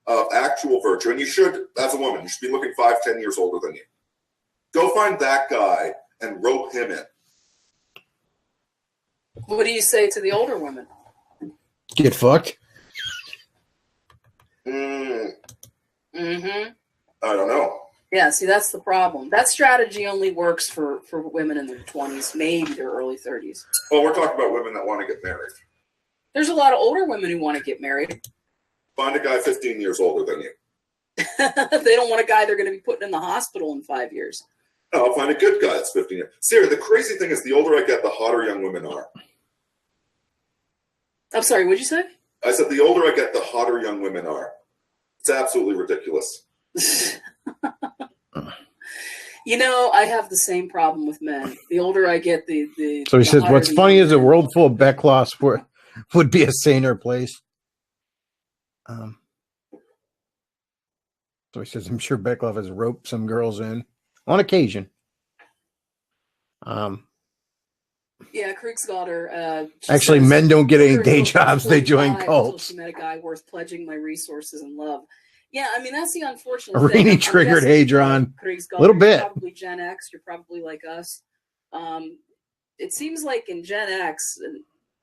of actual virtue, and you should, as a woman, you should be looking 5-10 years older than you. Go find that guy and rope him in. What do you say to the older women? Get fucked. I don't know. Yeah, see, that's the problem. That strategy only works for women in their 20s, maybe their early 30s. Well, we're talking about women that want to get married. There's a lot of older women who want to get married. Find a guy 15 years older than you. They don't want a guy they're going to be putting in the hospital in 5 years. No, I'll find a good guy that's 15 years. Sarah, the crazy thing is the older I get, the hotter young women are. I'm sorry, what'd you say? I said the older I get, the hotter young women are. It's absolutely ridiculous. You know, I have the same problem with men. The older I get, the So he the says, hotter what's the funny young is a men. world full of Beckloss would be a saner place. So he says, I'm sure Beckloff has roped some girls in on occasion. Yeah, Kriegsgauter. Actually, men don't get any day jobs. They join cults. She met a guy worth pledging my resources and love. Yeah, I mean, that's the unfortunate Aurini thing. triggered Heidrun. Kriegsgauter, A little bit. You're probably Gen X. You're probably like us. It seems like in Gen X,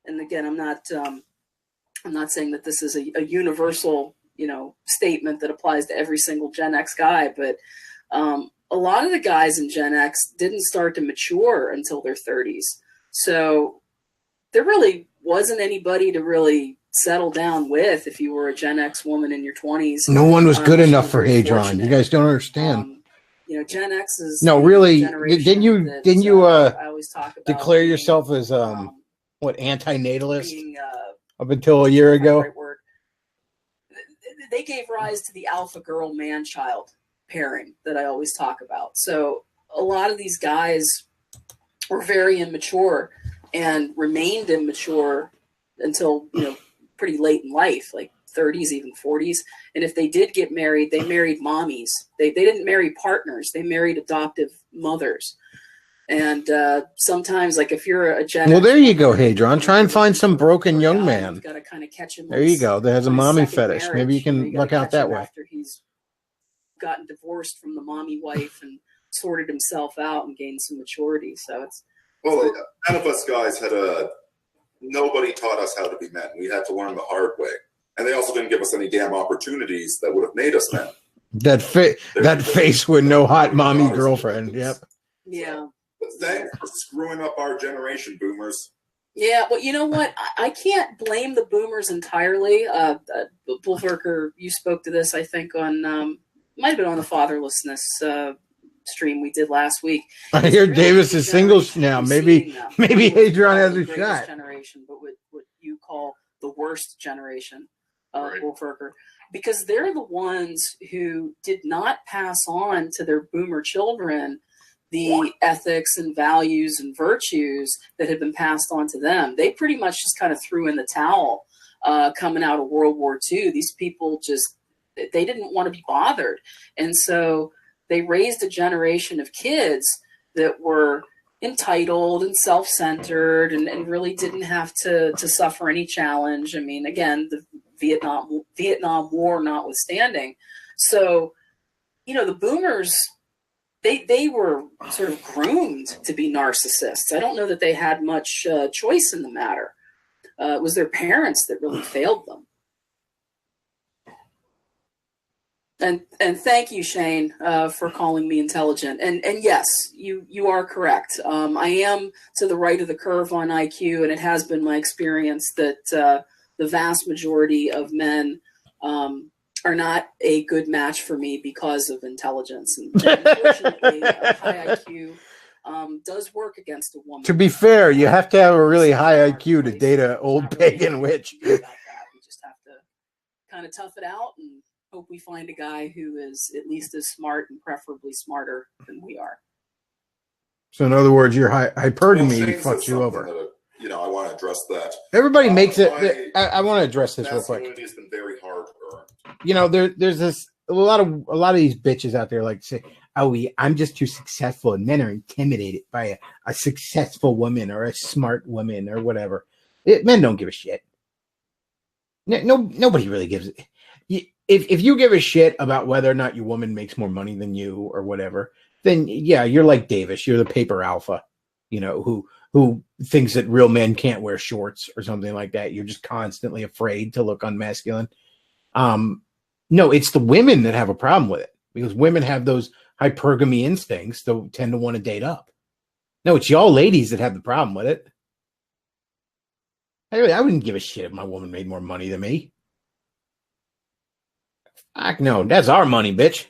and again, I'm not saying that this is a universal, statement that applies to every single Gen X guy, but a lot of the guys in Gen X didn't start to mature until their 30s. So there really wasn't anybody to really settle down with if you were a Gen X woman in your 20s. No one was good enough for Heidrun. You guys don't understand. Gen X is No, really. Didn't you I always talk about declare being, yourself as antinatalist being, up until a year ago? right word. They gave rise to the alpha girl man child pairing that I always talk about. So a lot of these guys were very immature and remained immature until pretty late in life, like 30s, even 40s. And if they did get married, they married mommies. They didn't marry partners. They married adoptive mothers. And sometimes, like if you're a Gen Well, X there you go, Heidrun. Try and find some broken young man. Got to kind of catch him. There you go. That has a on his mommy second fetish. marriage. Maybe you can gotta luck out catch that him way. after he's gotten divorced from the mommy wife and sorted himself out and gained some maturity. So it's Well, none of us guys nobody taught us how to be men. We had to learn the hard way. And they also didn't give us any damn opportunities that would have made us men. That face with no hot mommy girlfriend. Yep. yeah. But thanks for screwing up our generation, boomers. Yeah, well, you know what? I can't blame the boomers entirely. Bullverker, you spoke to this, I think, on might have been on the fatherlessness stream we did last week. I hear Davis is single now. Maybe Heidrun has a shot. Generation, but what you call the worst generation, Right. Bullverker, because they're the ones who did not pass on to their boomer children the ethics and values and virtues that had been passed on to them. They pretty much just kind of threw in the towel coming out of World War II. These people they didn't want to be bothered. And so they raised a generation of kids that were entitled and self-centered and really didn't have to suffer any challenge. I mean, again, the Vietnam War notwithstanding. So, the boomers, they were sort of groomed to be narcissists. I don't know that they had much choice in the matter. It was their parents that really failed them. And thank you, Shane, for calling me intelligent. And yes, you are correct. I am to the right of the curve on IQ, and it has been my experience that the vast majority of men are not a good match for me because of intelligence. And unfortunately, a high IQ does work against a woman. To be fair, you have to have a really high IQ to date an old pagan witch. We just have to kind of tough it out and hope we find a guy who is at least as smart and preferably smarter than we are. So in other words, your hypergamy Shane fucks said you something over. that, I want to address that. Everybody makes it. I want to address this real quick. Masculinity has been very hard earned. There's this a lot of these bitches out there like say, "Oh, I'm just too successful," and men are intimidated by a successful woman or a smart woman or whatever. Men don't give a shit. No, nobody really gives it. if you give a shit about whether or not your woman makes more money than you or whatever, then yeah, you're like Davis. You're the paper alpha, who thinks that real men can't wear shorts or something like that. You're just constantly afraid to look unmasculine. No, it's the women that have a problem with it because women have those hypergamy instincts that tend to want to date up. No, it's y'all ladies that have the problem with it. I wouldn't give a shit if my woman made more money than me. Fuck no, that's our money, bitch.